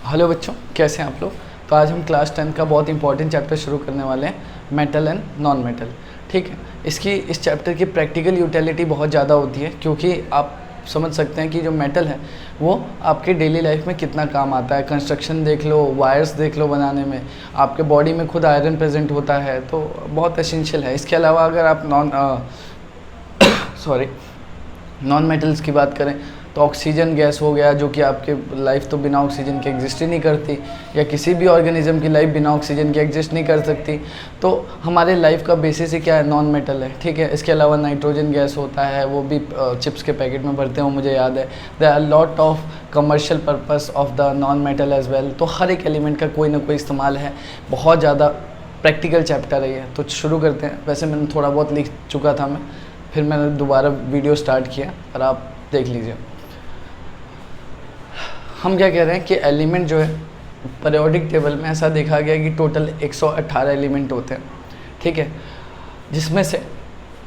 Hello बच्चों, कैसे हैं आप लोग। तो आज हम क्लास 10 का बहुत इंपॉर्टेंट चैप्टर शुरू करने वाले हैं, मेटल एंड नॉन मेटल। ठीक है, इस चैप्टर की प्रैक्टिकल यूटिलिटी बहुत ज़्यादा होती है, क्योंकि आप समझ सकते हैं कि जो मेटल है वो आपके डेली लाइफ में कितना काम आता है। कंस्ट्रक्शन देख लो, वायर्स देख लो बनाने में, आपके बॉडी में खुद आयरन प्रेजेंट होता है, तो बहुत एसेंशियल है। इसके अलावा अगर आप नॉन मेटल्स की बात करें तो ऑक्सीजन गैस हो गया, जो कि आपके लाइफ तो बिना ऑक्सीजन के एग्जिस्ट ही नहीं करती, या किसी भी ऑर्गेनिज्म की लाइफ बिना ऑक्सीजन के एग्जिस्ट नहीं कर सकती। तो हमारे लाइफ का बेसिस ही क्या है, नॉन मेटल है। ठीक है, इसके अलावा नाइट्रोजन गैस होता है, वो भी चिप्स के पैकेट में भरते हो, मुझे याद है। There are lot of commercial purpose of the non metal as well. तो हर एक एलिमेंट का कोई ना कोई इस्तेमाल है, बहुत ज़्यादा प्रैक्टिकल चैप्टर है ये। तो शुरू करते हैं। वैसे मैंने थोड़ा बहुत लिख चुका था फिर मैंने दोबारा वीडियो स्टार्ट किया, और आप देख लीजिए। हम क्या कह रहे हैं कि एलिमेंट जो है पीरियोडिक टेबल में ऐसा देखा गया कि टोटल 118 एलिमेंट होते हैं। ठीक है, जिसमें से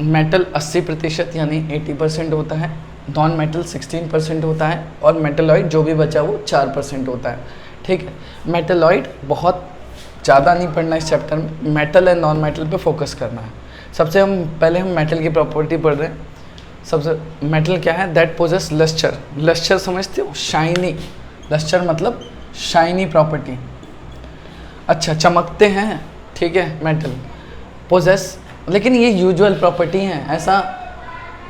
मेटल 80% यानी 80% होता है, नॉन मेटल 16% होता है, और मेटलॉइड जो भी बचा वो 4% होता है। ठीक है, मेटलॉइड बहुत ज़्यादा नहीं पढ़ना इस चैप्टर में, मेटल एंड नॉन मेटल पे फोकस करना है। सबसे पहले हम मेटल की प्रॉपर्टी पढ़ रहे हैं। सबसे मेटल क्या है, दैट पोजेस लस्टर। लस्टर समझते हो, शाइनी। लस्टर मतलब शाइनी प्रॉपर्टी, अच्छा चमकते हैं। ठीक है, मेटल पोजेस, लेकिन ये यूजुअल प्रॉपर्टी है ऐसा।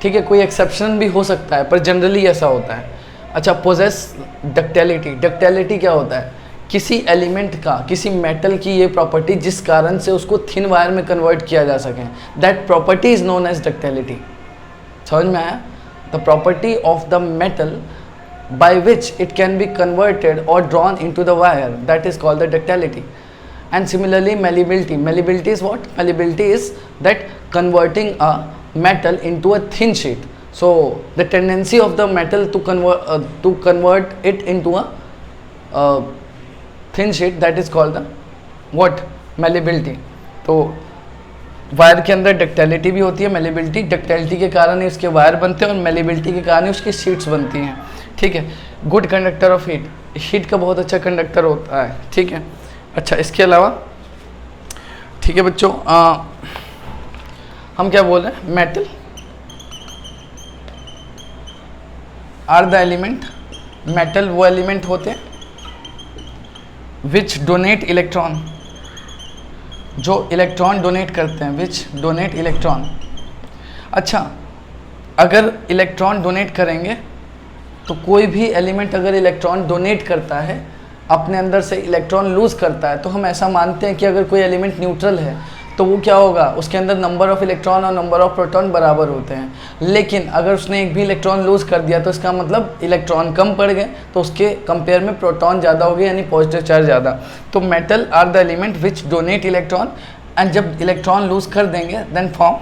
ठीक है, कोई एक्सेप्शन भी हो सकता है, पर जनरली ऐसा होता है। अच्छा, पोजेस डक्टिलिटी। डक्टिलिटी क्या होता है, किसी एलिमेंट का, किसी मेटल की ये प्रॉपर्टी जिस कारण से उसको थिन वायर में कन्वर्ट किया जा सके, that property is known as ductility. समझ में आया? The property of the metal by which it can be converted or drawn into the wire, that is called the ductility. And similarly malleability. Malleability is what? Malleability is that converting a metal into a thin sheet. So the tendency of the metal to convert it into a thin sheet, that is called the what? Malleability. तो wire के अंदर ductility भी होती है, malleability. Ductility के कारण ही उसके wire बनते हैं, और मेलेबिलिटी के कारण ही उसकी शीट्स बनती हैं। ठीक है, good conductor of heat. Heat का बहुत अच्छा कंडक्टर होता है। ठीक है, अच्छा इसके अलावा, ठीक है बच्चों, हम क्या बोल रहे हैं, metal are the element. Metal वो एलिमेंट होते हैं विच डोनेट इलेक्ट्रॉन, जो इलेक्ट्रॉन डोनेट करते हैं, विच डोनेट इलेक्ट्रॉन। अच्छा, अगर इलेक्ट्रॉन डोनेट करेंगे तो कोई भी एलिमेंट अगर इलेक्ट्रॉन डोनेट करता है, अपने अंदर से इलेक्ट्रॉन लूज़ करता है, तो हम ऐसा मानते हैं कि अगर कोई एलिमेंट न्यूट्रल है तो वो क्या होगा, उसके अंदर नंबर ऑफ इलेक्ट्रॉन और नंबर ऑफ प्रोटॉन बराबर होते हैं। लेकिन अगर उसने एक भी इलेक्ट्रॉन लूज़ कर दिया तो इसका मतलब इलेक्ट्रॉन कम पड़ गए, तो उसके कंपेयर में प्रोटॉन ज़्यादा हो गए, यानी पॉजिटिव चार्ज ज़्यादा। तो metal are the element which donate electron, and जब इलेक्ट्रॉन लूज़ कर देंगे देन फॉर्म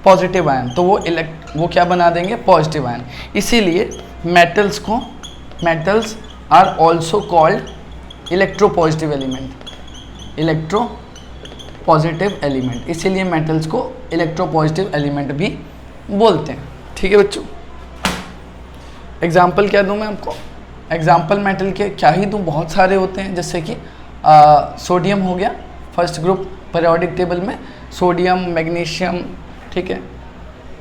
पॉजिटिव आयन, तो वो क्या बना देंगे, पॉजिटिव आयन। इसीलिए metals are also called electro positive element. Electro positive element, इसीलिए मेटल्स को इलेक्ट्रो पॉजिटिव एलिमेंट भी बोलते हैं। ठीक है बच्चों, एग्जाम्पल क्या दूं मैं आपको। एग्जाम्पल मेटल के क्या ही दूं, बहुत सारे होते हैं। जैसे कि सोडियम हो गया, फर्स्ट ग्रुप पीरियोडिक टेबल में, सोडियम, मैग्नीशियम। ठीक है,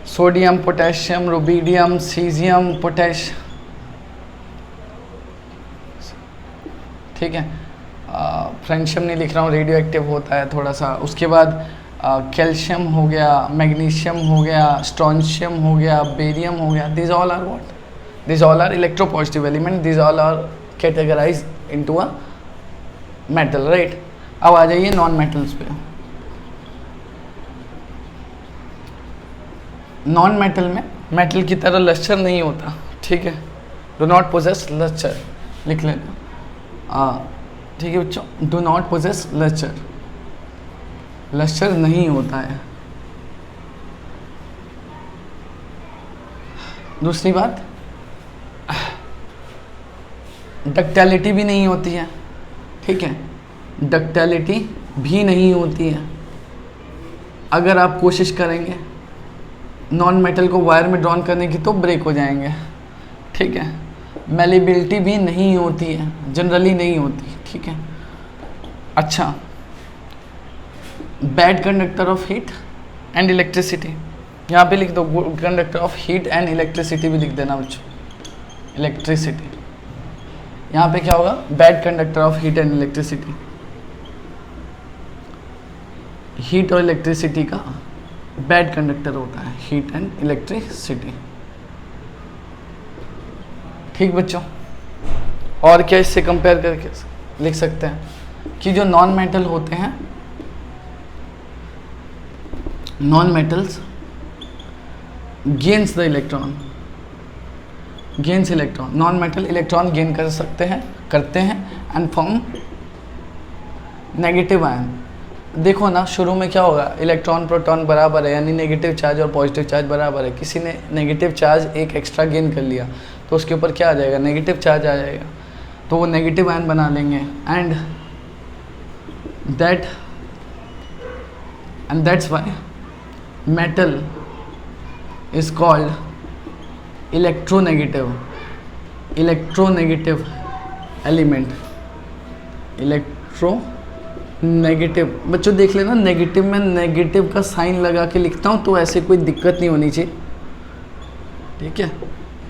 sodium, potassium, rubidium, caesium, potash. ठीक है, फ्रेंशियम नहीं लिख रहा हूँ, रेडियो एक्टिव होता है थोड़ा सा। उसके बाद कैल्शियम हो गया, मैग्नीशियम हो गया, स्ट्रॉन्शियम हो गया, बेरियम हो गया। This all are what? This all are electro positive element. This all are categorize into a metal, right. अब आ जाइए नॉन मेटल्स पे। नॉन मेटल में मेटल की तरह लस्टर नहीं होता। ठीक है, डू नॉट पोजेस लस्टर, लिख लेना। ठीक है बच्चों, do not possess lustre, lustre नहीं होता है। दूसरी बात, डक्टिलिटी भी नहीं होती है। ठीक है, डक्टिलिटी भी नहीं होती है। अगर आप कोशिश करेंगे नॉन मेटल को वायर में ड्रॉन करने की तो ब्रेक हो जाएंगे। ठीक है, मेलेबिलिटी भी नहीं होती है, जनरली नहीं होती, ठीक है। अच्छा, bad conductor of heat and electricity, यहाँ पे लिख दो good conductor of heat and electricity भी लिख देना बच्चों, इलेक्ट्रिसिटी। यहाँ पे क्या होगा, bad conductor of heat and electricity. Heat और इलेक्ट्रिसिटी का बैड कंडक्टर होता है हीट एंड इलेक्ट्रिसिटी, ठीक बच्चों। और क्या इससे कंपेयर करके लिख सकते हैं कि जो नॉन मेटल होते हैं, non metals gains the electron, gains electron, non metal electron gain कर सकते हैं, करते हैं एंड फॉर्म नेगेटिव आयन। देखो ना, शुरू में क्या होगा, इलेक्ट्रॉन प्रोटॉन बराबर है, यानी नेगेटिव चार्ज और पॉजिटिव चार्ज बराबर है। किसी ने नेगेटिव चार्ज एक एक्स्ट्रा गेन कर लिया तो उसके ऊपर क्या आ जाएगा, नेगेटिव चार्ज आ जाएगा, तो वो नेगेटिव आयन बना लेंगे। And that's why metal is called electronegative, electronegative element, electronegative. बच्चों देख लेना, नेगेटिव में नेगेटिव का साइन लगा के लिखता हूँ तो ऐसे कोई दिक्कत नहीं होनी चाहिए, ठीक है।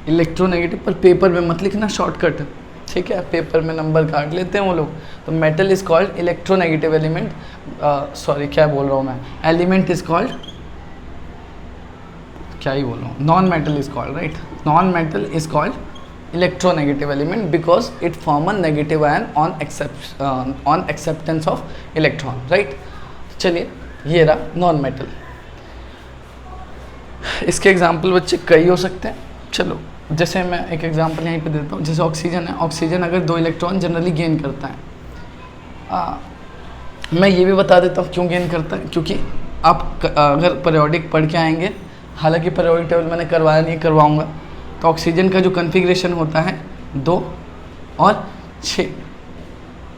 इलेक्ट्रोनेगेटिव, पर पेपर में मत लिखना, शॉर्टकट, ठीक है, पेपर में नंबर काट लेते हैं वो लोग। तो metal is called electronegative element, sorry क्या बोल रहा हूँ मैं, एलिमेंट इज कॉल्ड, क्या ही बोल रहा हूँ, non metal is called, right, non metal is called electronegative element because it form a negative ion on acceptance of electron, right. चलिए, ये रहा नॉन मेटल। इसके एग्जाम्पल बच्चे कई हो सकते हैं। चलो, जैसे मैं एक एग्जांपल यहीं पे देता हूँ, जैसे ऑक्सीजन है, ऑक्सीजन अगर 2 इलेक्ट्रॉन जनरली गेन करता है, मैं ये भी बता देता हूँ क्यों गेन करता है, क्योंकि आप अगर पीरियोडिक पढ़ के आएंगे, हालांकि पीरियोडिक टेबल मैंने करवाया नहीं, करवाऊँगा, तो ऑक्सीजन का जो कन्फिग्रेशन होता है 2 और 6,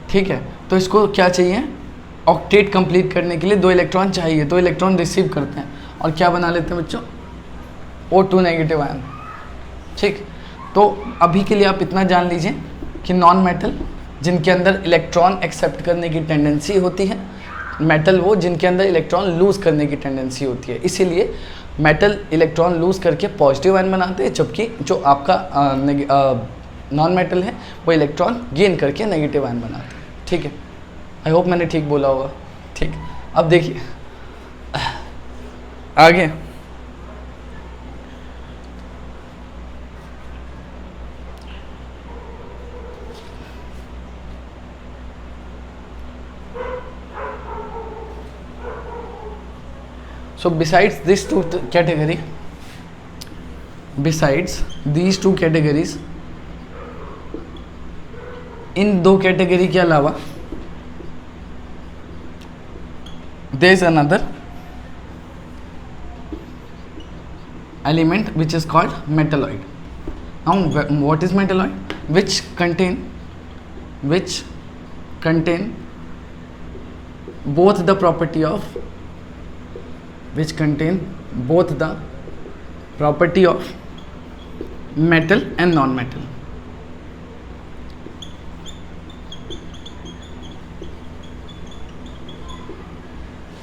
ठीक है। तो इसको क्या चाहिए, ऑक्टेट कंप्लीट करने के लिए 2 इलेक्ट्रॉन चाहिए, 2 इलेक्ट्रॉन रिसीव करते हैं और क्या बना लेते हैं बच्चों, O2 नेगेटिव आयन, ठीक। तो अभी के लिए आप इतना जान लीजिए कि नॉन मेटल जिनके अंदर इलेक्ट्रॉन एक्सेप्ट करने की टेंडेंसी होती है, मेटल वो जिनके अंदर इलेक्ट्रॉन लूज करने की टेंडेंसी होती है, इसीलिए मेटल इलेक्ट्रॉन लूज करके पॉजिटिव आयन बनाते हैं, जबकि जो आपका नॉन मेटल है वो इलेक्ट्रॉन गेन करके नेगेटिव आयन बनाते हैं, ठीक है। आई होप मैंने ठीक बोला होगा, ठीक। अब देखिए आगे, so besides these two categories, in 2 category के अलावा there is another element which is called metalloid. Now what is metalloid? Which contain both the property of metal and non-metal.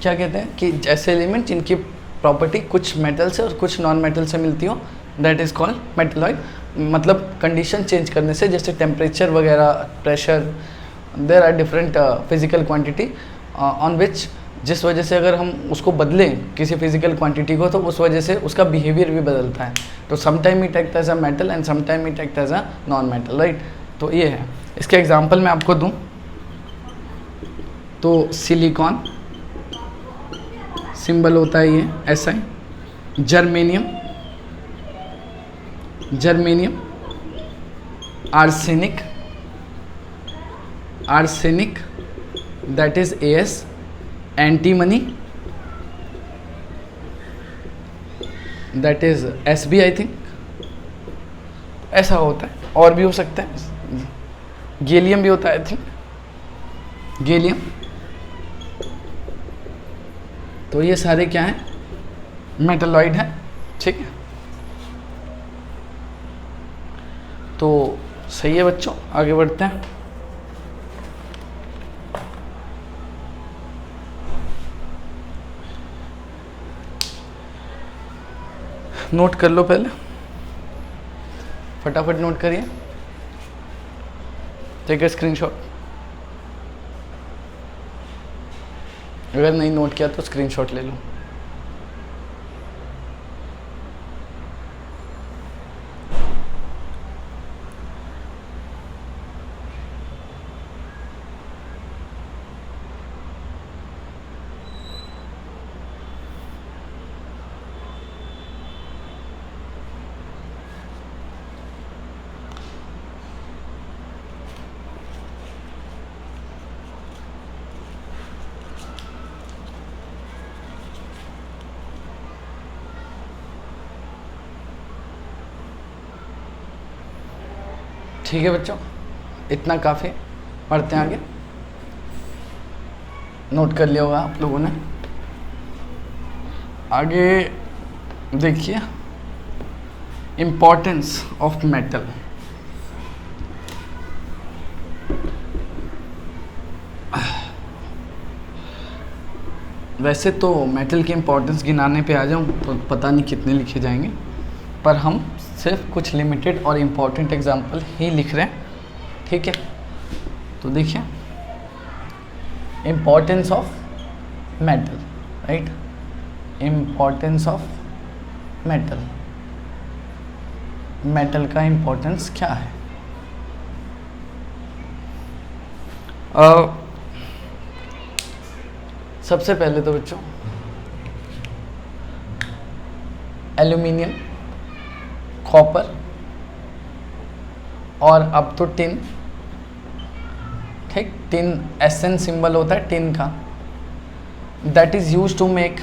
क्या कहते हैं कि ऐसे एलिमेंट जिनकी प्रॉपर्टी कुछ मेटल से और कुछ नॉन मेटल से मिलती हो, दैट इज कॉल्ड मेटलॉइड। मतलब कंडीशन चेंज करने से, जैसे टेम्परेचर वगैरह, pressure, there are different physical quantity on which, जिस वजह से अगर हम उसको बदलें किसी फिजिकल क्वांटिटी को, तो उस वजह से उसका बिहेवियर भी बदलता है। तो sometime it act as a metal and sometime it act as a non metal, right. तो ये है, इसके एग्जांपल मैं आपको दूं तो सिलिकॉन, सिंबल होता है ये SI, germanium, arsenic that is AS, antimony that is SB, I think ऐसा होता है, और भी हो सकता है, गैलियम भी होता है, आई थिंक गैलियम। तो ये सारे क्या हैं, मेटलॉइड है, ठीक है। तो सही है बच्चों, आगे बढ़ते हैं। नोट कर लो पहले, फटाफट नोट करिए, टेक ए स्क्रीनशॉट। अगर नहीं नोट किया तो स्क्रीनशॉट ले लो। ठीक है बच्चों, इतना काफ़ी, पढ़ते हैं आगे। नोट कर लिया होगा आप लोगों ने। आगे देखिए, इम्पोर्टेंस ऑफ मेटल। वैसे तो मेटल की इम्पोर्टेंस गिनाने पे आ जाऊँ तो पता नहीं कितने लिखे जाएंगे, पर हम सिर्फ कुछ लिमिटेड और इम्पॉर्टेंट एग्जाम्पल ही लिख रहे हैं, ठीक है। तो देखिए, importance of metal, right, importance of metal. Metal का इम्पोर्टेंस क्या है? सबसे पहले तो बच्चों एल्यूमिनियम, कॉपर और अब तो टिन, ठीक, टिन एसएन सिंबल होता है टिन का, that is use to make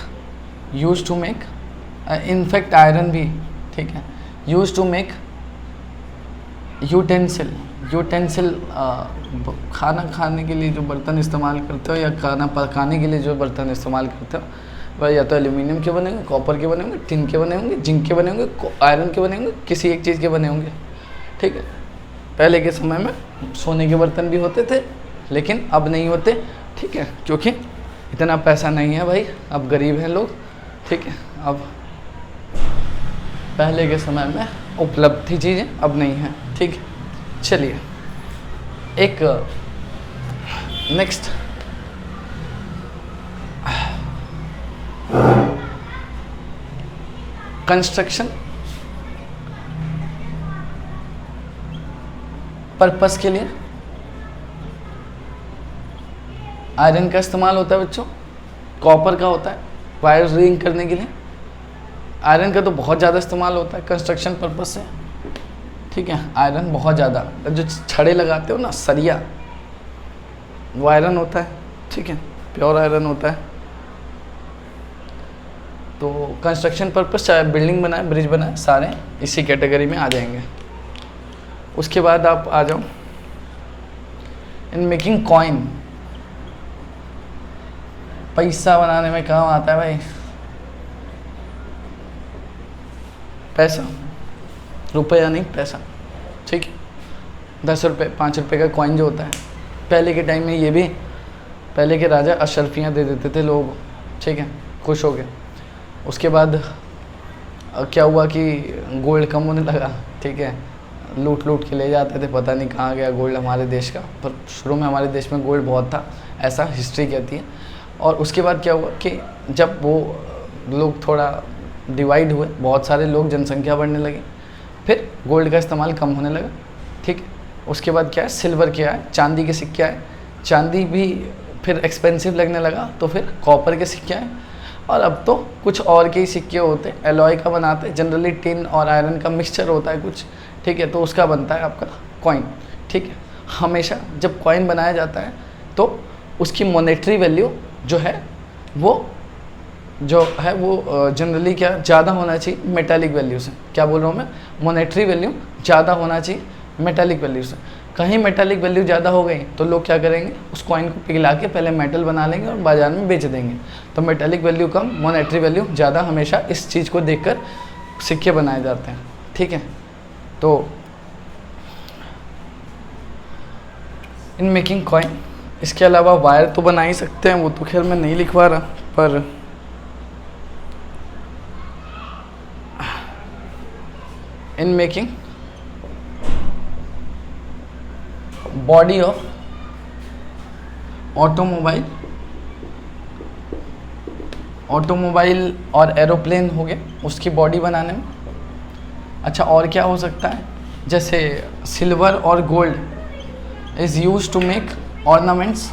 in fact iron भी, ठीक है, यूज टू मेक यूटेंसिल। खाना खाने के लिए जो बर्तन इस्तेमाल करते हो या खाना पकाने के लिए जो बर्तन इस्तेमाल करते हो वह या तो एल्यूमिनियम के बने होंगे, कॉपर के बने होंगे, टिन के बने होंगे, जिंक के बने होंगे, आयरन के बने होंगे, किसी एक चीज़ के बने होंगे, ठीक है। पहले के समय में सोने के बर्तन भी होते थे, लेकिन अब नहीं होते, ठीक है, क्योंकि इतना पैसा नहीं है भाई, अब गरीब हैं लोग, ठीक है। अब पहले के समय में उपलब्ध थी चीज़ें, अब नहीं है, ठीक है। चलिए एक नेक्स्ट कंस्ट्रक्शन पर्पस के लिए आयरन का इस्तेमाल होता है बच्चों, कॉपर का होता है वायर रिंग करने के लिए, आयरन का तो बहुत ज़्यादा इस्तेमाल होता है कंस्ट्रक्शन पर्पस से, ठीक है। आयरन बहुत ज़्यादा, जो छड़े लगाते हो ना, सरिया, वो आयरन होता है, ठीक है, प्योर आयरन होता है। तो कंस्ट्रक्शन पर्पस, चाहे बिल्डिंग बनाए, ब्रिज बनाए, सारे इसी कैटेगरी में आ जाएंगे। उसके बाद आप आ जाओ इन मेकिंग कॉइन, पैसा बनाने में काम आता है भाई, पैसा, रुपया नहीं पैसा, ठीक है। 10 रुपये 5 रुपये का कॉइन जो होता है, पहले के टाइम में ये भी, पहले के राजा अशरफियाँ दे देते थे लोग, ठीक है, खुश हो गए। उसके बाद क्या हुआ कि गोल्ड कम होने लगा, ठीक है, लूट के ले जाते थे, पता नहीं कहाँ गया गोल्ड हमारे देश का, पर शुरू में हमारे देश में गोल्ड बहुत था, ऐसा हिस्ट्री कहती है। और उसके बाद क्या हुआ कि जब वो लोग थोड़ा डिवाइड हुए, बहुत सारे लोग, जनसंख्या बढ़ने लगी, फिर गोल्ड का इस्तेमाल कम होने लगा, ठीक है। उसके बाद क्या है, सिल्वर क्या है, चांदी के सिक्के आए, चांदी भी फिर एक्सपेंसिव लगने लगा, तो फिर कॉपर के सिक्के आए, और अब तो कुछ और के ही सिक्के होते हैं, एलॉय का बनाते हैं, जनरली टिन और आयरन का मिक्सचर होता है कुछ, ठीक है, तो उसका बनता है आपका कॉइन, ठीक है। हमेशा जब कॉइन बनाया जाता है तो उसकी मॉनेटरी वैल्यू जो है वो जनरली क्या ज़्यादा होना चाहिए मेटालिक वैल्यू से, क्या बोल रहा हूँ मैं, मॉनेटरी वैल्यू ज़्यादा होना चाहिए मेटालिक वैल्यू से। कहीं मेटालिक वैल्यू ज़्यादा हो गई तो लोग क्या करेंगे, उस कॉइन को पिघला के पहले मेटल बना लेंगे और बाज़ार में बेच देंगे। तो मेटालिक वैल्यू कम, मॉनेटरी वैल्यू ज़्यादा, हमेशा इस चीज़ को देखकर सिक्के बनाए जाते हैं, ठीक है। तो इन मेकिंग कॉइन। इसके अलावा वायर तो बना ही सकते हैं, वो तो खैर मैं नहीं लिखवा रहा, पर in making body of automobile, automobile और एरोप्लेन हो गया उसकी बॉडी बनाने में। अच्छा, और क्या हो सकता है, जैसे सिल्वर और gold is use to make ornaments,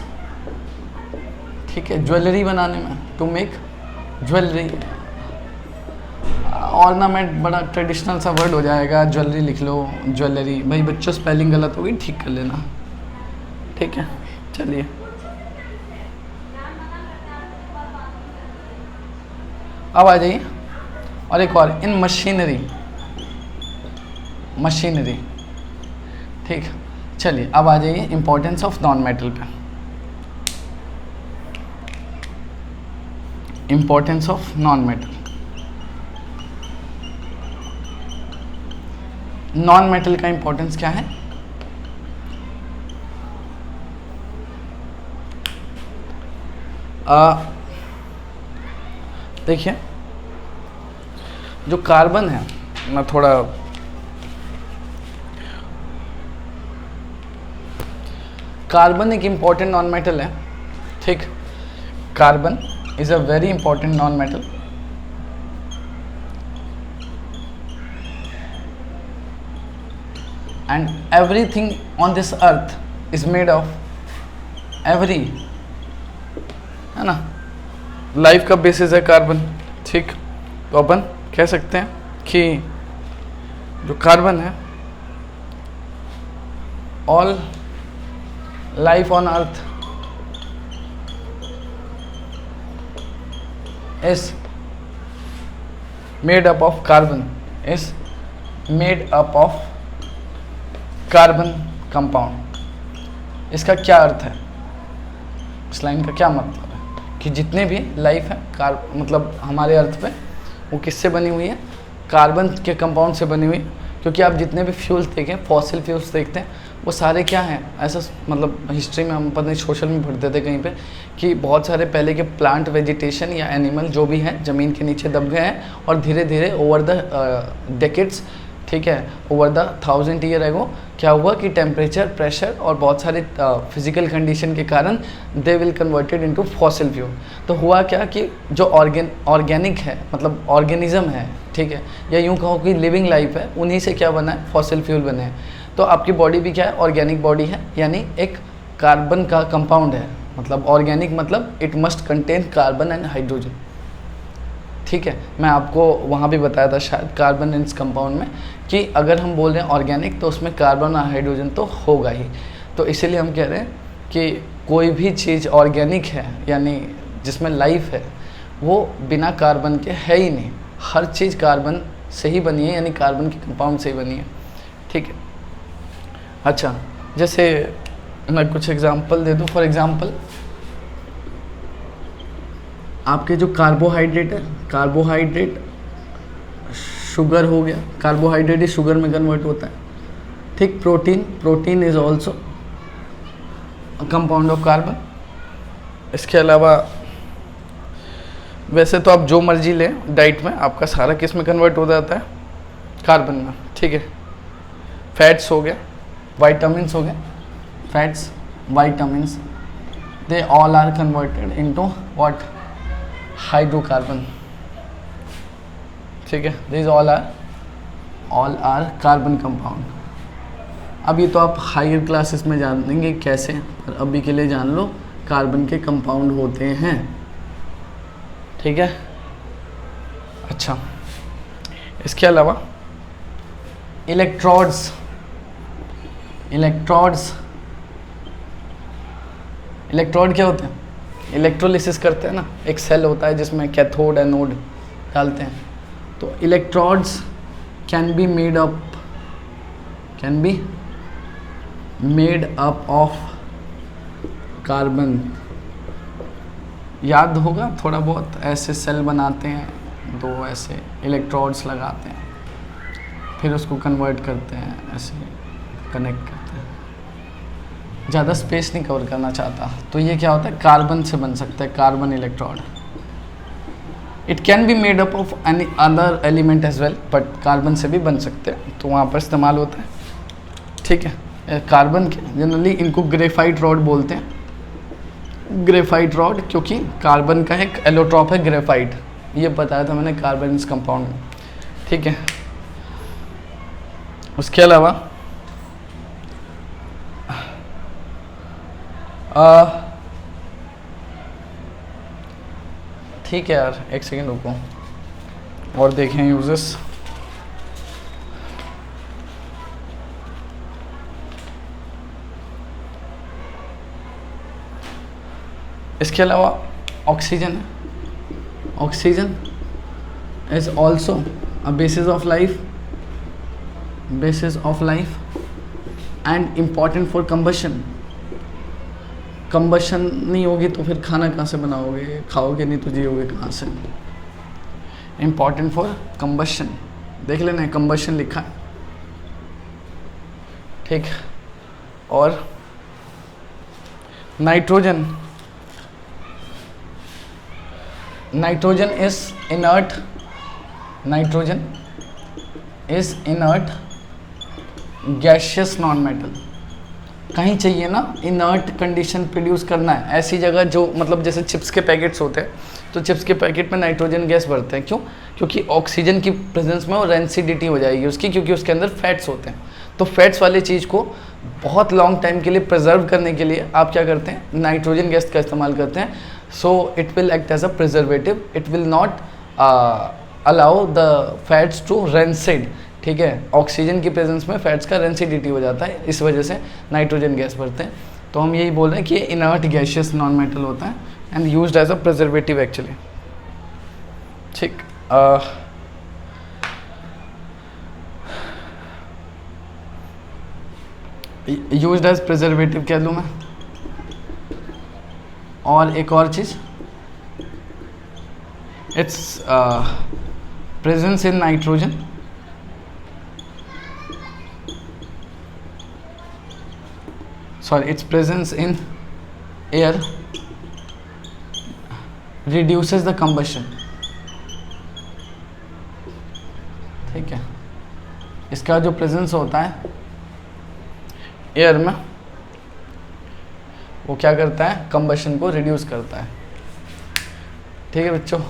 ठीक है, ज्वेलरी बनाने में, टू मेक ज्वेलरी। ऑर्नामेंट बड़ा ट्रेडिशनल सा वर्ड हो जाएगा, ज्वेलरी लिख लो, ज्वेलरी। भाई बच्चों स्पेलिंग गलत होगी, ठीक कर लेना, ठीक है। चलिए, अब आ जाइए, और एक और, इन मशीनरी, मशीनरी, ठीक। चलिए अब आ जाइए इंपॉर्टेंस ऑफ नॉन मेटल पे। Importance of non metal. Non metal का इंपॉर्टेंस क्या है? देखिए, जो कार्बन है, मैं थोड़ा कार्बन एक इम्पॉर्टेंट नॉन मेटल है, ठीक। Carbon is a very important non metal. And everything on this earth is made of, every, है ना, लाइफ का बेसिस है कार्बन, ठीक। तो अपन कह सकते हैं कि जो कार्बन है, all life on earth is made up of carbon, is made up of carbon compound. इसका क्या अर्थ है, इस लाइन का क्या मतलब है कि जितने भी लाइफ है मतलब हमारे अर्थ पे, वो किससे बनी हुई है? कार्बन के कंपाउंड से बनी हुई। क्योंकि आप जितने भी फ्यूल्स देखें, फॉसिल फ्यूल्स देखते हैं, वो सारे क्या हैं, ऐसा मतलब हिस्ट्री में हम पता नहीं सोशल में पढ़ते थे कहीं पे कि बहुत सारे पहले के प्लांट, वेजिटेशन या एनिमल जो भी हैं ज़मीन के नीचे दब गए हैं, और धीरे धीरे ओवर द डेकेड्स, ठीक है, ओवर द 1000 ईयर एगो क्या हुआ कि टेम्परेचर, प्रेशर और बहुत सारे फिजिकल कंडीशन के कारण they will converted into fossil fuel. तो हुआ क्या कि जो ऑर्गेनिक है, मतलब ऑर्गेनिज्म है, ठीक है, या यूँ कहो कि लिविंग लाइफ है, उन्हीं से क्या बना है, फॉसिल फ्यूल बने हैं। तो आपकी बॉडी भी क्या है, ऑर्गेनिक बॉडी है, यानी एक कार्बन का कंपाउंड है। मतलब ऑर्गेनिक मतलब it must contain carbon and hydrogen, ठीक है। मैं आपको वहाँ भी बताया था शायद कार्बन इस कंपाउंड में कि अगर हम बोल रहे हैं ऑर्गेनिक तो उसमें कार्बन और हाइड्रोजन तो होगा ही। तो इसीलिए हम कह रहे हैं कि कोई भी चीज़ ऑर्गेनिक है, यानी जिसमें लाइफ है, वो बिना कार्बन के है ही नहीं। हर चीज़ कार्बन से ही बनी है, यानी कार्बन के कंपाउंड से ही बनी है, ठीक है। अच्छा, जैसे मैं कुछ एग्जांपल दे दूँ। फॉर एग्जांपल, आपके जो कार्बोहाइड्रेट है, कार्बोहाइड्रेट शुगर हो गया, कार्बोहाइड्रेट ही शुगर में कन्वर्ट होता है, ठीक। Protein, protein is also compound of carbon. इसके अलावा वैसे तो आप जो मर्जी लें डाइट में, आपका सारा किस में कन्वर्ट हो जाता है, कार्बन में, ठीक है। फैट्स हो गया, वाइटामिन्स हो गए, fats, vitamins, they all are converted into what, hydrocarbon, ठीक है। This all are carbon compound. अब ये तो आप हायर क्लासेस में जानेंगे कैसे, पर अभी के लिए जान लो कार्बन के कंपाउंड होते हैं, ठीक है। अच्छा, इसके अलावा इलेक्ट्रोड्स, इलेक्ट्रोड क्या होते हैं? इलेक्ट्रोलिसिस करते हैं ना, एक सेल होता है जिसमें कैथोड एनोड डालते हैं। तो electrodes can be made up of carbon. याद होगा थोड़ा बहुत, ऐसे सेल बनाते हैं, दो ऐसे इलेक्ट्रोड्स लगाते हैं, फिर उसको कन्वर्ट करते हैं, ऐसे कनेक्ट करते हैं, ज़्यादा स्पेस नहीं कवर करना चाहता, तो ये क्या होता है, कार्बन से बन सकता है, carbon electrode. It can be made up of any other element as well, but carbon से भी बन सकते हैं, तो वहाँ पर इस्तेमाल होता है। ठीक है, कार्बन के जनरली इनको ग्रेफाइट रॉड बोलते हैं, ग्रेफाइट रॉड, क्योंकि कार्बन का एक एलोट्रॉप है ग्रेफाइट, ये बताया था मैंने कार्बन इस कंपाउंड में। ठीक है, उसके अलावा ठीक है यार, एक सेकेंड रुको और देखें यूजेस। इसके अलावा oxygen, oxygen is also a basis of life, basis of life and important for combustion. Combustion नहीं होगी तो फिर खाना कहाँ से बनाओगे, खाओगे नहीं तो जियोगे कहाँ से। इम्पॉर्टेंट फॉर कंबशन, देख लेना, कंबशन लिखा है। ठीक, और nitrogen, nitrogen is inert, nitrogen is inert gaseous non metal. कहीं चाहिए ना इनर्ट कंडीशन प्रोड्यूस करना है, ऐसी जगह जो मतलब जैसे चिप्स के पैकेट्स होते हैं, तो चिप्स के पैकेट में नाइट्रोजन गैस भरते हैं, क्यों? क्योंकि ऑक्सीजन की प्रेजेंस में वो रेंसिडिटी हो जाएगी उसकी, क्योंकि उसके अंदर फैट्स होते हैं। तो फैट्स वाली चीज़ को बहुत लॉन्ग टाइम के लिए प्रिजर्व करने के लिए आप क्या करते हैं, नाइट्रोजन गैस का इस्तेमाल करते हैं। So it will act as a preservative, it will not allow the fats to rancid. ठीक है, ऑक्सीजन की प्रेजेंस में फैट्स का रेंसिडिटी हो जाता है, इस वजह से नाइट्रोजन गैस भरते हैं। तो हम यही बोल रहे हैं कि ये इनर्ट गैशियस नॉन मेटल होता है and used as a preservative actually. ठीक, यूज्ड एज प्रिजर्वेटिव कह लूँ मैं। और एक और चीज़, its presence in nitrogen, sorry, its presence in air reduces the combustion। ठीक है, इसका जो प्रेजेंस होता है एयर में, वो क्या करता है, कंबशन को रिड्यूस करता है। ठीक है बच्चों,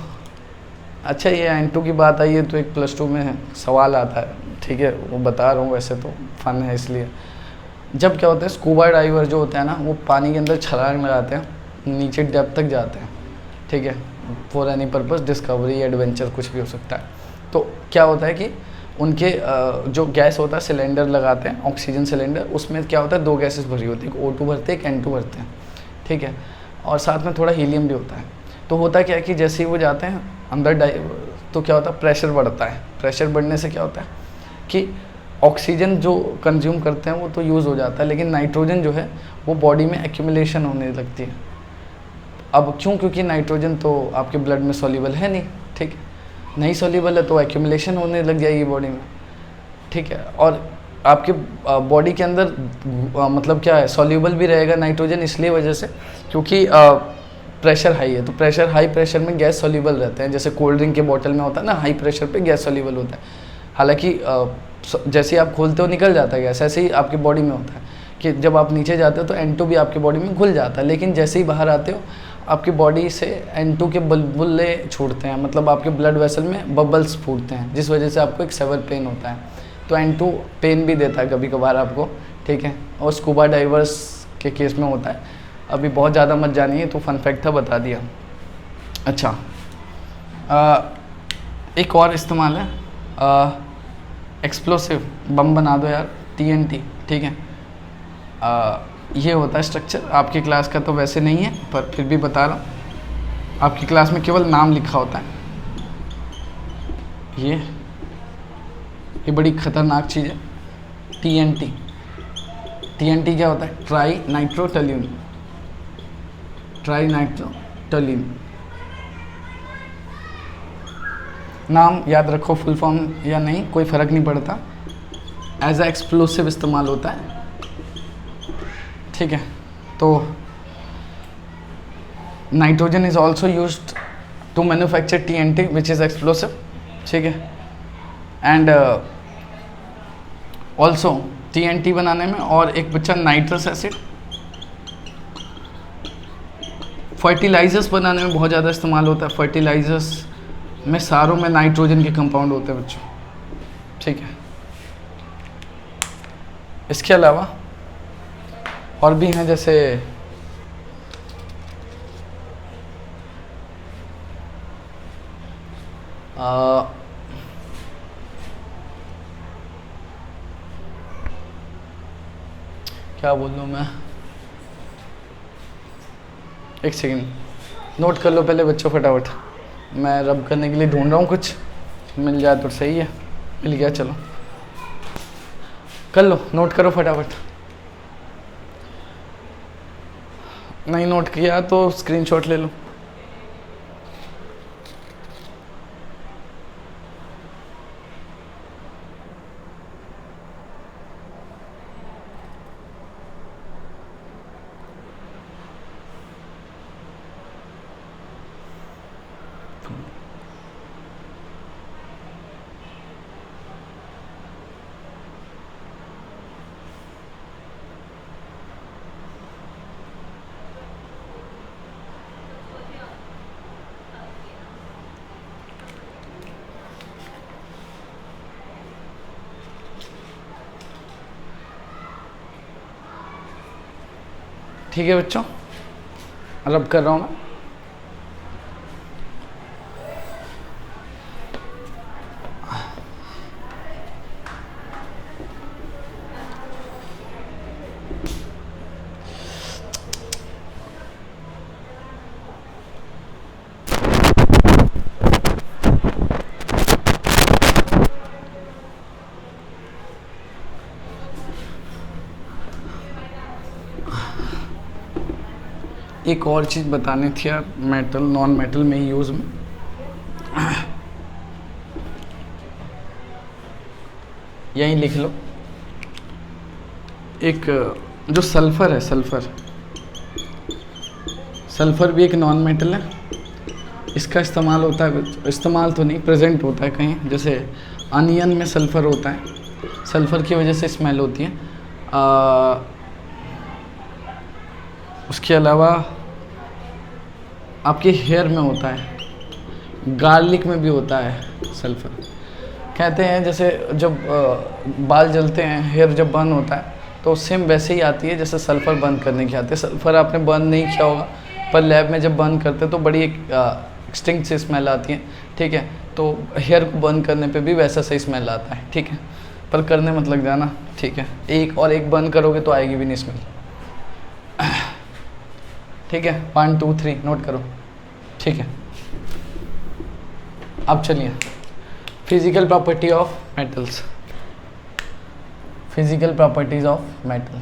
अच्छा ये N2 की बात आई है तो एक +2 में सवाल आता है, ठीक है, वो बता रहा हूँ, वैसे तो फन है इसलिए। जब क्या होता है, स्कूबा डाइवर जो होता है ना, वो पानी के अंदर छलांग लगाते हैं, नीचे डेप्थ तक जाते हैं। ठीक है, for any purpose, discovery, adventure, कुछ भी हो सकता है। तो क्या होता है कि उनके जो गैस होता है, सिलेंडर लगाते हैं, ऑक्सीजन सिलेंडर, उसमें क्या होता है, 2 गैसेस भरी होती है, एक O2 भरते हैं, एक N2 भरते हैं। ठीक है, और साथ में थोड़ा हीलियम भी होता है। तो होता क्या है कि जैसे ही वो जाते हैं अंदर तो क्या होता है, प्रेशर बढ़ता है। प्रेशर बढ़ने से क्या होता है कि ऑक्सीजन जो कंज्यूम करते हैं वो तो यूज़ हो जाता है, लेकिन नाइट्रोजन जो है वो बॉडी में एक्यूमुलेशन होने लगती है। अब क्यों? क्योंकि नाइट्रोजन तो आपके ब्लड में सॉल्युबल है नहीं। ठीक है, नहीं सॉल्युबल है तो एक्यूमुलेशन होने लग जाएगी बॉडी में। ठीक है, और आपके बॉडी के अंदर मतलब क्या है, सॉल्युबल भी रहेगा नाइट्रोजन, इसलिए वजह से क्योंकि प्रेशर हाई है। तो प्रेशर, हाई प्रेशर में गैस सॉल्युबल रहते हैं, जैसे कोल्ड ड्रिंक के बोतल में होता है ना, हाई प्रेशर पे गैस सॉल्युबल होता है। हालांकि जैसे ही आप खोलते हो निकल जाता है गैस, ऐसे ही आपकी बॉडी में होता है कि जब आप नीचे जाते हो तो N2 भी आपकी बॉडी में घुल जाता है, लेकिन जैसे ही बाहर आते हो आपकी बॉडी से N2 के बुलबुले छूटते हैं, मतलब आपके ब्लड वेसल में बबल्स फूटते हैं, जिस वजह से आपको एक सेवर पेन होता है। तो N2 पेन भी देता है कभी कभार आपको। ठीक है, और स्कूबा डाइवर्स के केस में होता है। अभी बहुत ज़्यादा मत जानिए, तो फन फैक्ट था, बता दिया। अच्छा, एक और इस्तेमाल है, एक्सप्लोसिव बम बना दो यार, TNT। ठीक है, ये होता है स्ट्रक्चर, आपकी क्लास का तो वैसे नहीं है, पर फिर भी बता रहा हूँ। आपकी क्लास में केवल नाम लिखा होता है। ये बड़ी खतरनाक चीज़ है, TNT। TNT क्या होता है? Tri nitrotoluene, tri nitrotoluene. नाम याद रखो, फुल फॉर्म या नहीं कोई फ़र्क नहीं पड़ता। एज अ एक्सप्लोसिव इस्तेमाल होता है। ठीक है। तो nitrogen is also used to manufacture TNT which is explosive, ठीक है। एंड ऑल्सो TNT बनाने में, और एक बच्चा नाइट्रस एसिड, फर्टिलाइजर्स बनाने में बहुत ज़्यादा इस्तेमाल होता है। फर्टिलाइजर्स में सारों में नाइट्रोजन के कंपाउंड होते हैं बच्चों, ठीक है। इसके अलावा और भी हैं, जैसे क्या बोलूँ मैं, एक सेकेंड नोट कर लो पहले बच्चों फटाफट। मैं रब करने के लिए ढूंढ रहा हूँ, कुछ मिल जाए तो सही है। मिल गया, चलो कर लो, नोट करो फटाफट। नहीं नोट किया तो स्क्रीनशॉट ले लो। ठीक है बच्चों, रब कर रहा हूँ मैं। एक और चीज़ बतानी थी यार, मेटल नॉन मेटल में यूज़ में। यहीं लिख लो, एक जो सल्फ़र है, सल्फ़र भी एक नॉन मेटल है। इसका इस्तेमाल होता है, इस्तेमाल तो नहीं, प्रेजेंट होता है कहीं, जैसे अनियन में सल्फ़र होता है। सल्फ़र की वजह से स्मेल होती है। उसके अलावा आपके हेयर में होता है, गार्लिक में भी होता है सल्फ़र। कहते हैं जैसे जब बाल जलते हैं, हेयर जब बर्न होता है, तो सेम वैसे ही आती है जैसे सल्फ़र बर्न करने की आती है। सल्फ़र आपने बर्न नहीं किया होगा, पर लैब में जब बर्न करते हैं तो बड़ी एक एक्सटिंक्ट सी स्मेल आती है, ठीक है। तो हेयर को बर्न करने पे भी वैसा सही स्मेल आता है, ठीक है। पर करने मत लग जाना, ठीक है। एक बर्न करोगे तो आएगी भी नहीं स्मेल, ठीक है। 1 2 3 नोट करो, ठीक है। अब चलिए, physical property of metals, physical properties of metal.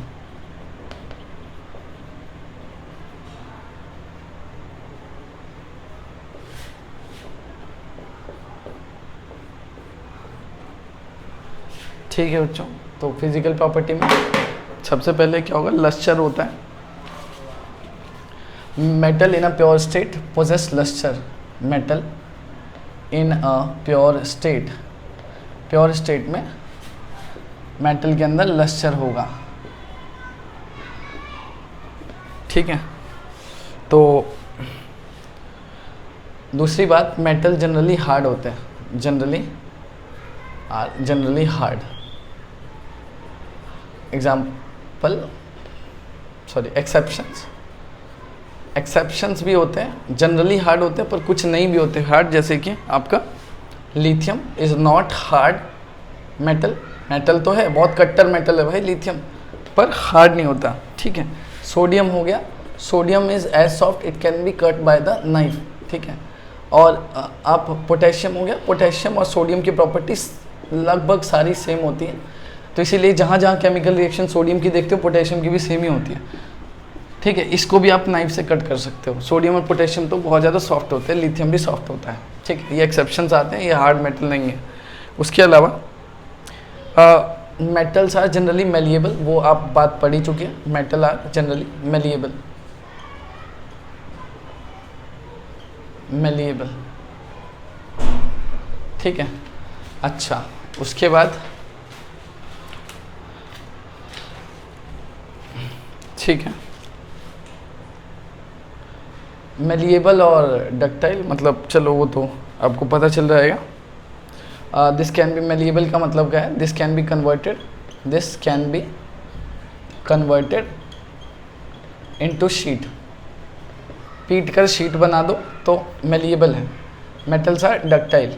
ठीक है बच्चों, तो फिजिकल प्रॉपर्टी में सबसे पहले क्या होगा, लस्टर होता है। Metal in a pure state possess lustre, metal in a pure state, pure state में मेटल के अंदर लस्टर होगा, ठीक है। तो दूसरी बात, मेटल जनरली हार्ड होते हैं, जनरली हार्ड। एक्सेप्शंस भी होते हैं, जनरली हार्ड होते हैं पर कुछ नहीं भी होते हार्ड, जैसे कि आपका lithium is not hard metal. Metal तो है, बहुत कट्टर मेटल है भाई लिथियम, पर हार्ड नहीं होता, ठीक है। सोडियम हो गया, sodium is as soft it can be cut by the knife, ठीक है। और आप पोटेशियम हो गया, पोटेशियम और सोडियम की प्रॉपर्टीज लगभग सारी सेम होती हैं, तो इसीलिए जहाँ जहाँ केमिकल रिएक्शन सोडियम की देखते हो पोटेशियम की भी सेम ही होती है, ठीक है। इसको भी आप नाइफ से कट कर सकते हो। सोडियम और पोटेशियम तो बहुत ज़्यादा सॉफ्ट होते हैं, लिथियम भी सॉफ्ट होता है, ठीक है। ये एक्सेप्शंस आते हैं, ये हार्ड मेटल नहीं है। उसके अलावा मेटल्स आर जनरली मेलिएबल, वो आप बात पढ़ ही चुके हैं, metal are generally malleable, malleable, ठीक है। अच्छा, उसके बाद ठीक है, मेलिएबल और डक्टाइल मतलब चलो वो तो आपको पता चल रहेगा। दिस कैन बी मेलिएबल का मतलब क्या है, this can be converted, this can be converted into sheet, पीट कर शीट बना दो तो मेलिएबल है। मेटल्स आर डक्टाइल,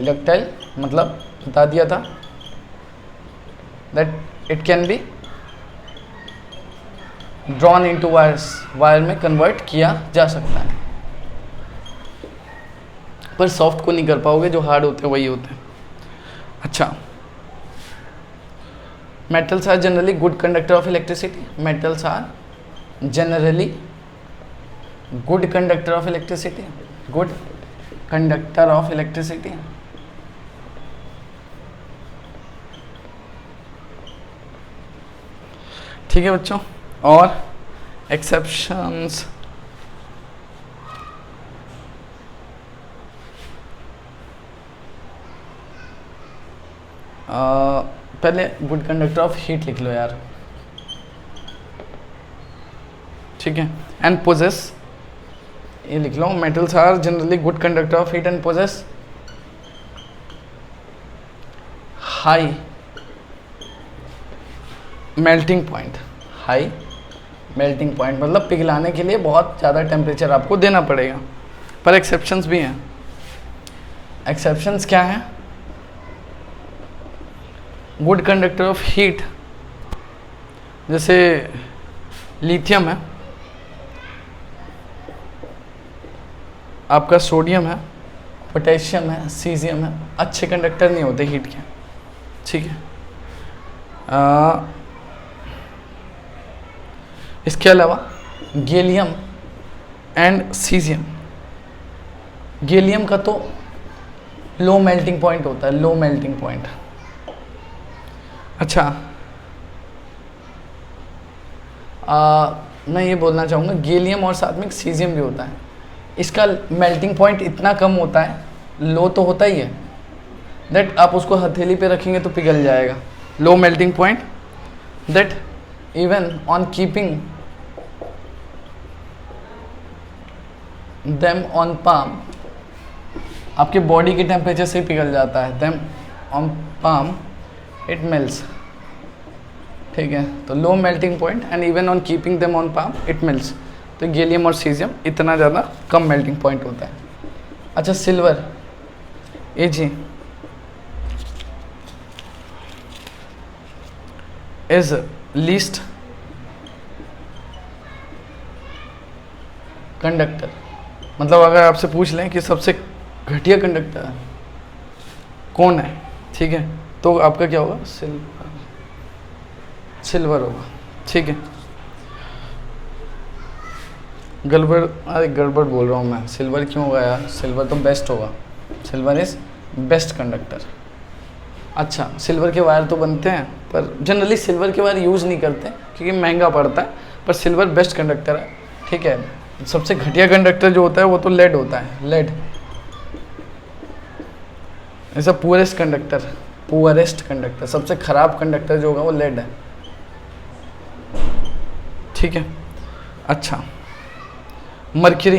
डक्टाइल मतलब बता दिया था that it can be drawn into wires, wire में कन्वर्ट किया जा सकता है, पर सॉफ्ट को नहीं कर पाओगे, जो हार्ड होते हैं वही होते हैं। अच्छा, metals are generally good conductor of electricity, metals are generally good conductor of electricity, good conductor of electricity. ठीक है बच्चों, और एक्सेप्शंस, पहले गुड कंडक्टर ऑफ हीट लिख लो यार, ठीक है, एंड पोजेस, ये लिख लो, metals are generally good conductor of heat and possess high melting point, high melting point मतलब पिघलाने के लिए बहुत ज़्यादा टेम्परेचर आपको देना पड़ेगा, पर एक्सेप्शंस भी हैं। एक्सेप्शंस क्या हैं, गुड कंडक्टर ऑफ हीट, जैसे लिथियम है, आपका सोडियम है, पोटेशियम है, सीजियम है, अच्छे कंडक्टर नहीं होते हीट के, ठीक है। इसके अलावा गैलियम एंड सीजियम, गैलियम का तो लो मेल्टिंग पॉइंट होता है, लो मेल्टिंग पॉइंट। अच्छा, मैं ये बोलना चाहूँगा गैलियम और साथ में सीजियम भी होता है, इसका मेल्टिंग पॉइंट इतना कम होता है, लो तो होता ही है, दैट आप उसको हथेली पे रखेंगे तो पिघल जाएगा, low melting point, that even on keeping them on palm, आपके बॉडी के टेम्परेचर से पिघल जाता है, them on palm it melts, ठीक है। तो low melting point and even on keeping them on palm it melts, तो गैलियम और सीजियम इतना ज़्यादा कम मेल्टिंग पॉइंट होता है। अच्छा, silver, A G is least conductor, मतलब अगर आपसे पूछ लें कि सबसे घटिया कंडक्टर कौन है, ठीक है, तो आपका क्या होगा, सिल्वर होगा, ठीक है। गड़बड़ बोल रहा हूँ मैं, सिल्वर क्यों होगा यार, सिल्वर तो बेस्ट होगा, सिल्वर इज बेस्ट कंडक्टर। अच्छा, सिल्वर के वायर तो बनते हैं, पर जनरली सिल्वर के वायर यूज़ नहीं करते क्योंकि महंगा पड़ता है, पर सिल्वर बेस्ट कंडक्टर है, ठीक है। सबसे घटिया कंडक्टर जो होता है वो तो लेड होता है, लेड ऐसा पुअरेस्ट कंडक्टर, सबसे खराब कंडक्टर जो होगा वो लेड है, ठीक है। अच्छा, मर्क्यूरी,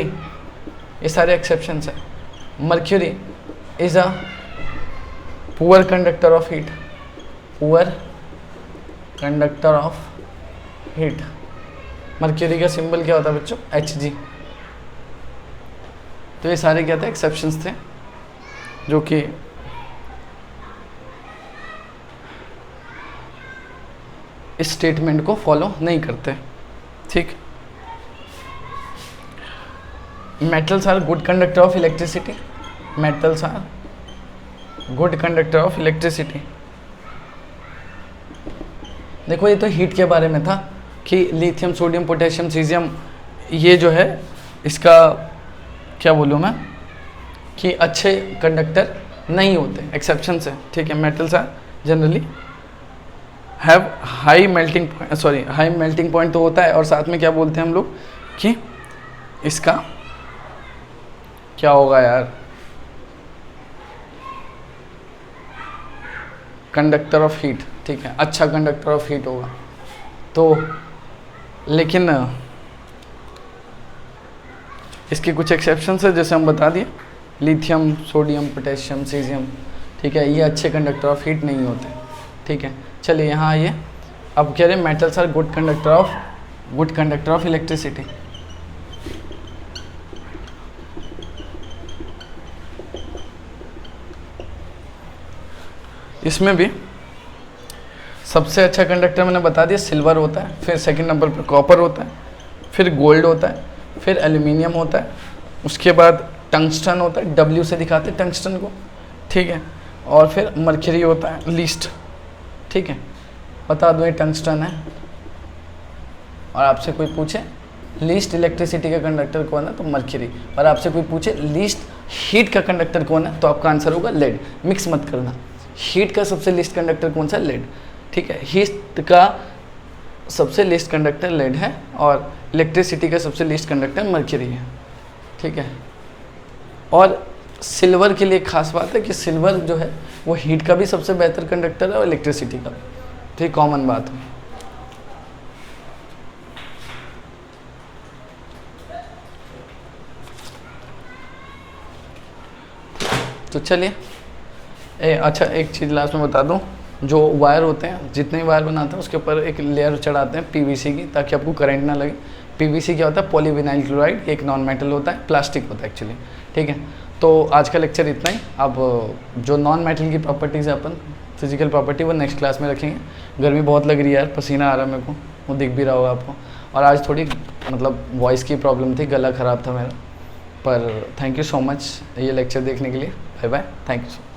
ये सारे एक्सेप्शंस हैं। Mercury is a poor conductor of heat, poor conductor of heat. Mercury का सिंबल क्या होता है बच्चों, Hg। तो ये सारे क्या थे, एक्सेप्शंस थे जो कि इस स्टेटमेंट को फॉलो नहीं करते, ठीक। Metals are good conductor of electricity, metals are good conductor of electricity. देखो ये तो हीट के बारे में था कि लिथियम, सोडियम, पोटेशियम, सीजियम, ये जो है इसका क्या बोलूँ मैं कि अच्छे कंडक्टर नहीं होते, एक्सेप्शन है, ठीक है। Metals are generally have high melting point तो होता है, और साथ में क्या बोलते हैं हम लोग कि इसका क्या होगा यार, कंडक्टर ऑफ हीट, ठीक है, अच्छा कंडक्टर ऑफ हीट होगा। तो लेकिन इसके कुछ एक्सेप्शंस है, जैसे हम बता दिए, लिथियम, सोडियम, पोटेशियम, सीजियम, ठीक है, ये अच्छे कंडक्टर ऑफ हीट नहीं होते, ठीक है। चलिए यहाँ आइए, अब कह रहे हैं metals are good conductor of electricity. इसमें भी सबसे अच्छा कंडक्टर मैंने बता दिया सिल्वर होता है, फिर सेकंड नंबर पर कॉपर होता है, फिर गोल्ड होता है, फिर एल्यूमिनियम होता है, उसके बाद टंगस्टन होता है, डब्ल्यू से दिखाते हैं टंगस्टन को, ठीक है, और फिर मर्क्यूरी होता है लीस्ट, ठीक है। बता दो ये टंगस्टन है, और आपसे कोई पूछे लीस्ट इलेक्ट्रिसिटी का कंडक्टर कौन है तो मर्क्यूरी, और आपसे कोई पूछे लीस्ट हीट का कंडक्टर कौन है तो आपका आंसर होगा लेड। मिक्स मत करना, हीट का सबसे लीस्ट कंडक्टर कौन सा, लेड, ठीक है। हीट का सबसे लीस्ट कंडक्टर लेड है, और इलेक्ट्रिसिटी का सबसे लीस्ट कंडक्टर मर्क्यूरी है, ठीक है। और सिल्वर के लिए खास बात है कि सिल्वर जो है वो हीट का भी सबसे बेहतर कंडक्टर है और इलेक्ट्रिसिटी का भी, तो ये कॉमन बात है। तो चलिए अच्छा एक चीज़ लास्ट में बता दूं, जो वायर होते हैं, जितने वायर बनाते हैं उसके ऊपर एक लेयर चढ़ाते हैं पीवीसी की, ताकि आपको करंट ना लगे। पीवीसी क्या होता है, पॉलीविनाइल क्लोराइड, एक नॉन मेटल होता है, प्लास्टिक होता है एक्चुअली, ठीक है। तो आज का लेक्चर इतना ही। अब जो नॉन मेटल की प्रॉपर्टीज़ है अपन फिजिकल प्रॉपर्टी, वो नेक्स्ट क्लास में रखेंगे। गर्मी बहुत लग रही है यार, पसीना आ रहा है मेरे को, वो दिख भी रहा होगा आपको। और आज थोड़ी मतलब वॉइस की प्रॉब्लम थी, गला ख़राब था मेरा, पर थैंक यू सो मच ये लेक्चर देखने के लिए। Bye bye, thank you.